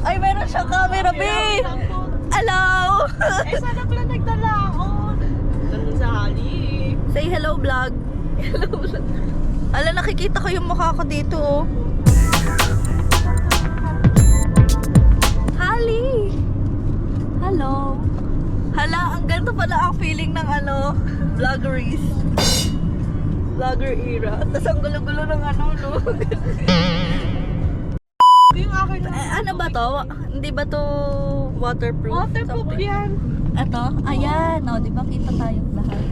Ay, meron siyang camera, babe! Hello! Eh, sana pala nagdala ako. Tanong sa hali. Say hello, vlog. Hello, vlog. Ala, nakikita ko yung mukha ko dito, oh. Hali! Hello! Hala, ang ganda pala ang feeling ng ano, vloggeries. Vlogger era. Tapos ang gulo-gulo ng ano, no? Yung akin na. Ano ba to? Hindi ba to waterproof? Waterproof yan. Ito? Ayan. O, di ba kita tayong lahat?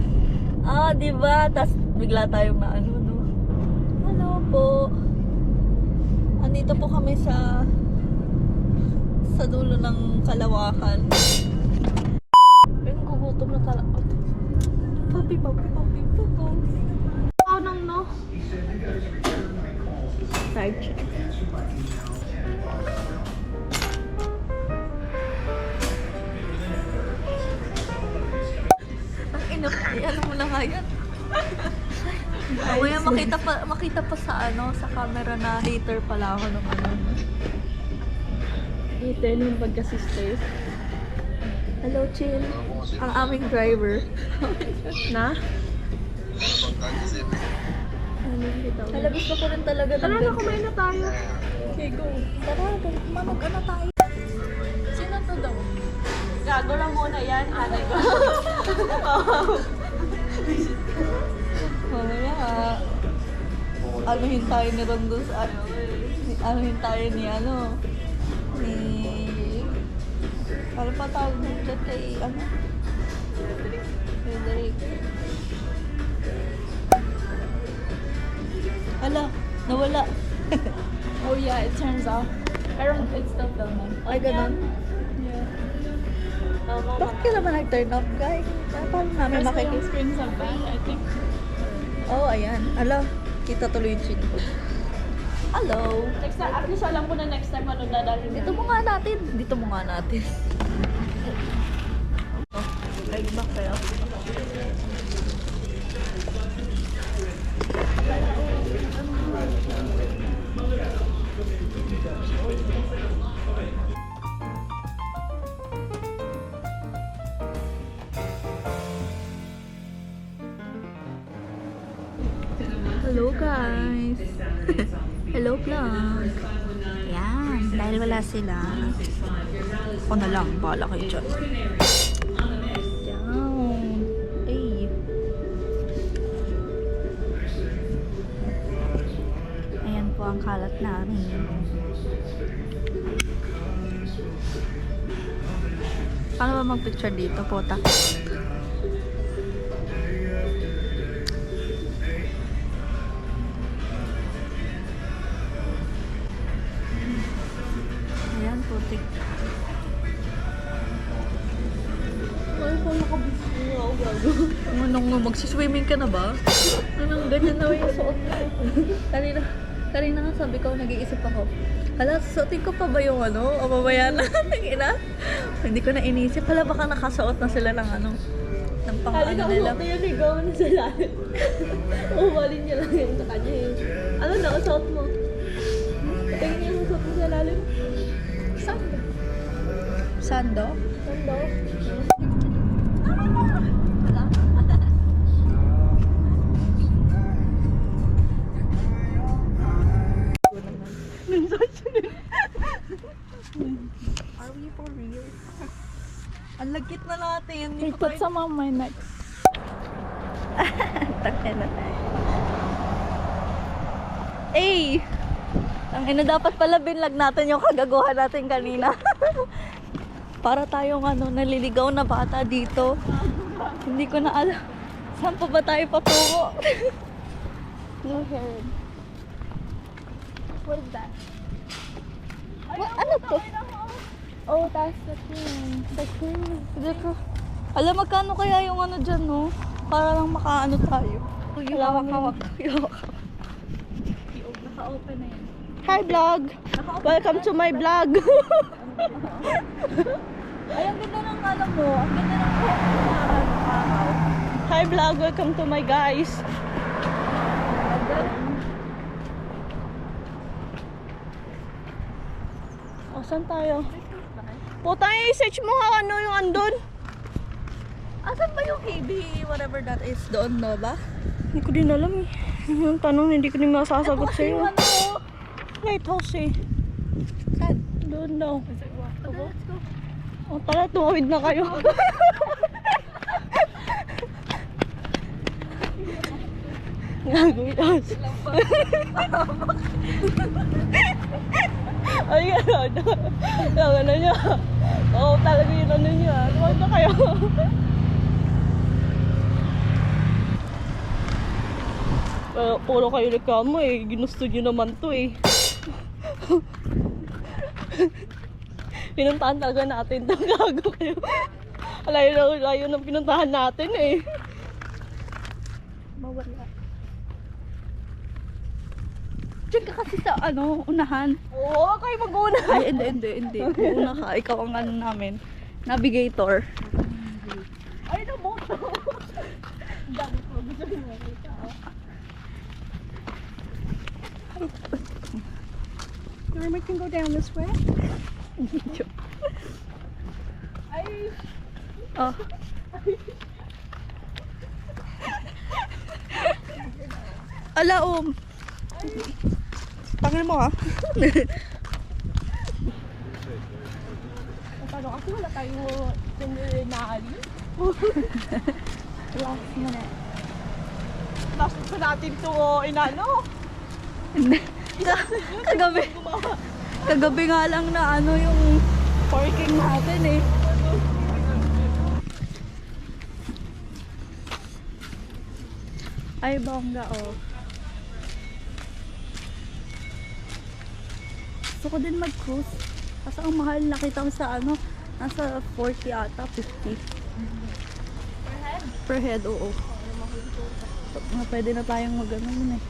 Ah, di ba? Tapos bigla tayong na ano, no? Hello po. Andito po kami sa dulo ng Kalawakan. Ay, nagugutom na talaga. Papi, papi, papi, papi. Ako nang no. Side check. Ang ina, ano mo na nga yan? Mamaya makita pa sa ano, sa camera na hater pala ako ng ano. Ito yung pagka-sisters. Hello, chill. Ang aming driver. Na? Hala, gusto ko rin talaga ng Tara na, ganito. kumain na tayo. Okay, go. Tara, mag-ano tayo. Sino to daw? Gago lang muna yan, hanay ko. Mamaya, anuhin tayo ni Rondo sa ano. Anuhin tayo ni ano. Ano pa tawag mo dyan kay ano? Frederick. Hala, nawala. Oh yeah, it turns off. Pero it's still filming. Ay, ganun. Yeah. Bakit ka naman nag-turn off, guys? Paano namin Kasi yung makikita? screen sa back, I think. Oh, ayan. Ala, kita tuloy yung chin ko. Hello. Next time, at least alam ko na next time ano dadalhin. Dito mo nga natin. Dito mo nga natin. Oh, right back kayo. Hello guys. Hello vlog. Yan, dahil wala sila. Ako na lang, bahala kayo dyan. Down. Ay. Ayan po ang kalat namin. Paano ba mag-picture dito, pota? Ayan, putik. Ay, kung nakabisi ako gago. Anong magsiswimming ka na ba? Anong ganyan na yung suot mo? Kanina nga sabi ko, nag-iisip ako. Hala, suotin ko pa ba yung ano? O mamaya na? Ina? Hindi ko na inisip. Hala, baka nakasuot na sila ng ano? Ng pang Kali ano ka nila. umuti yun, ikaw na sa lalim. Umalin niya lang yun sa kanya eh. Ano na, suot mo? Tingin niya yung suot mo sa lalim. Sando. Sando? Sando. Are we for real? Ang lagkit na natin. We put some on my neck. Tangina. Eh! Ang ina, dapat pala binlag natin yung kagaguhan natin kanina. Para tayong ano, naliligaw na bata dito. Hindi ko na alam. Saan pa ba tayo patungo? No hair. What is that? Ano to? Oh, that's the thing. The cruise. Alam, magkano kaya yung ano dyan, no? Para lang makaano tayo. Yung hawak-hawak. Naka-open na yan. Hi vlog! Welcome to my vlog! Ay, ang ganda ng ano mo. Ang ganda ng araw. Hi vlog! Welcome to my guys! O, saan tayo? Puta, i-search mo nga ano yung andun. Asan ba yung KB, whatever that is, doon, no ba? Hindi ko din alam eh. Yung tanong, hindi ko din masasagot Ito kasi sa'yo. yung ano. Lighthouse eh. Saan? Doon daw. Okay, let's go. O, tara, tumawid na kayo. Gagawin us. Ay, ano. Yung ano niya. Oo, talaga yung ano niya. Tumawid na kayo. Puro kayo reklamo eh. Ginusto nyo naman to eh. Pinuntahan talaga natin itong gago kayo. Layo ng pinuntahan natin eh. Mawala. Diyan ka kasi sa ano, unahan. Oo, kayo mag-una. Ay, hindi. Una ka, ikaw ang ano namin. Navigator. Ay, naboto. Dami ko. Gusto rin makita. Norma can go down this way. Ay, Oh. Ala, Tangin mo ha. paano kasi wala tayo naali? Last minute. Last pa natin to inano. Kagabi. Kagabi nga lang na ano yung parking natin eh. Ay, bongga oh. Gusto ko din mag-cruise. Kasi ang mahal nakita ko sa ano, nasa 40 ata, 50. Per head, oo. Pwede na tayong mag-ano yun eh.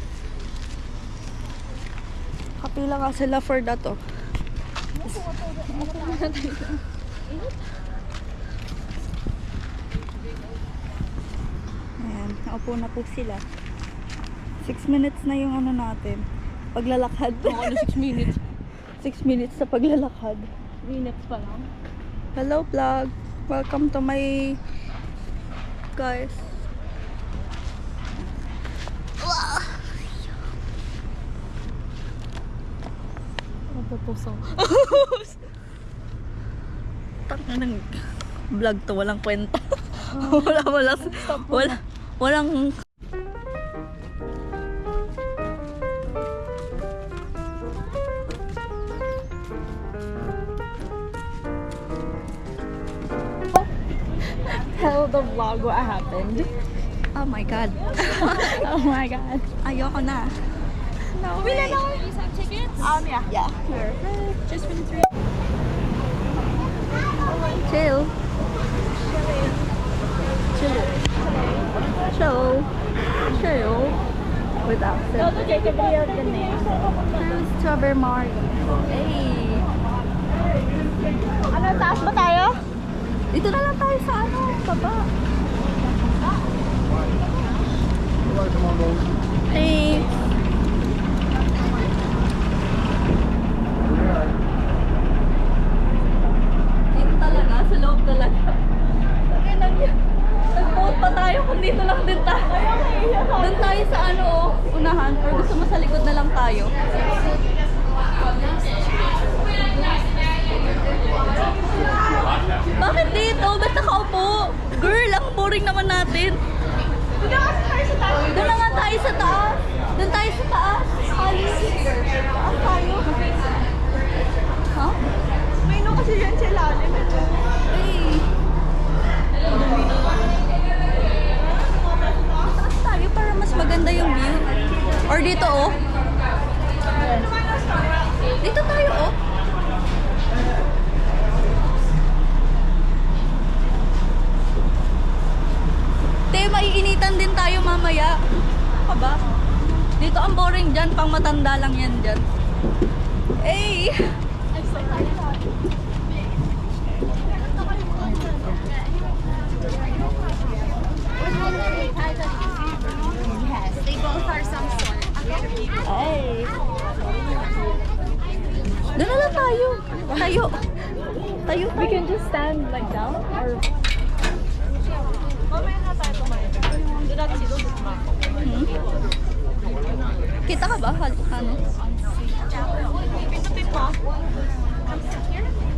Kapila nga sila for that oh. Ayan, naupo na po sila. 6 minutes na yung ano natin. Paglalakad. Ano 6 minutes? 6 minutes sa paglalakad. Minutes pa lang. Hello vlog. Welcome to my guys. Ano po puso? Tangina ng vlog to, walang kwenta. Walang Tell the vlog what happened. oh my god. Oh my god. Ayoko na. No way. You have tickets? Yeah. Yeah. Just for the 3. Chill. Chill. Without Go to Jacob Rio the name. Cruise to Abermari. Hey. Ano, taas ba tayo? Dito na lang tayo sa ano, baba. Hey. Dito talaga, sa loob talaga. Nag-boat pa tayo kung dito lang din tayo. Doon tayo sa ano, unahan. Or gusto mo sa likod na lang tayo. Bakit dito? Ba't nakaupo? Girl, ang boring naman natin. Doon na nga tayo sa taas. Doon tayo sa taas. Taas tayo. Ha? May no kasi yan sa ilalim. Hey. Taas tayo para mas maganda yung view. Or dito oh. Dito tayo oh. Te, maiinitan din tayo mamaya. Aba. Dito ang boring dyan, pang matanda lang yan dyan. Hey! Yes, they both are some sort. Ay! Doon na lang tayo. Tayo. Tayo, We tayo. can just stand like down or... Kita ka ba? Ano?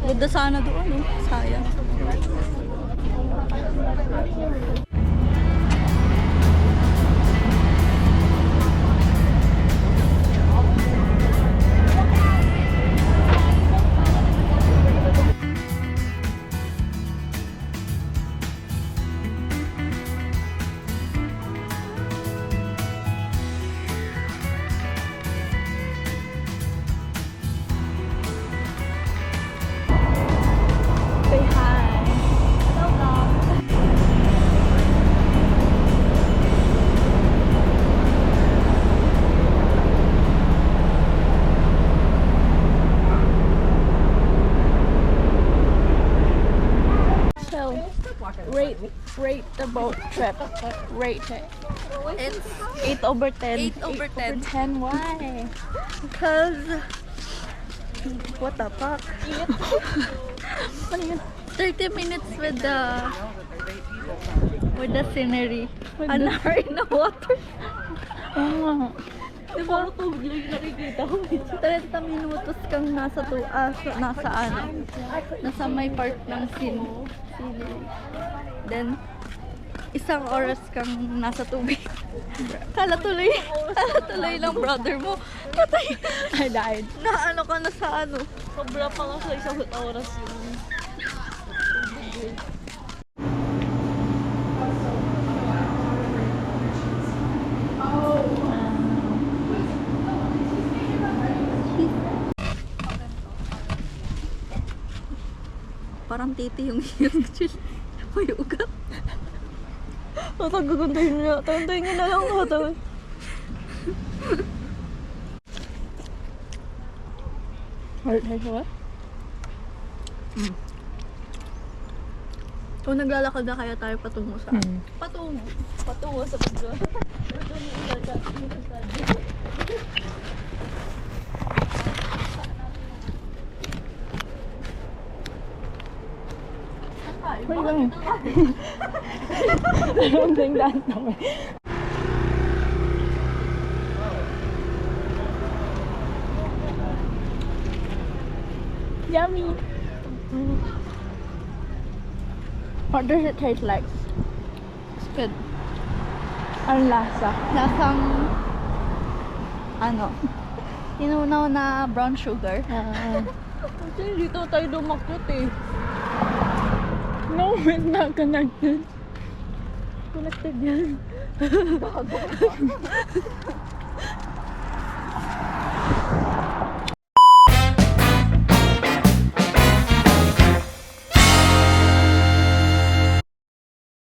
Ganda sana doon, no? Sayang. Say hi. So, rate the boat trip. Rate it. It's 8 over 10. 8 over 10. 10. Why? because... What the fuck? Ano yun? 30 minutes with the scenery. An hour in the water. Oo nga. Diba? Tubig lang yung nakikita ko. 30 minutos kang nasa nasa may part ng scenery. Then, 1 oras kang nasa tubig. Kala tuloy lang brother mo. Patay. I died. Na ano ka na sa ano. Sobra pa nga sa 1 oras yun. Parang titi yung chill. May ugat. Tatantayin niya na lang ako. What? Kung naglalakad na kaya tayo patungo sa... Patungo sa pagdo. Wait lang. I don't think that's the way. Yummy. What does it taste like? It's good. Ang lasa. Lasang... Ano? Tinunaw na brown sugar. Kasi dito tayo dumakyat eh. No, it's not connected. Connected yan.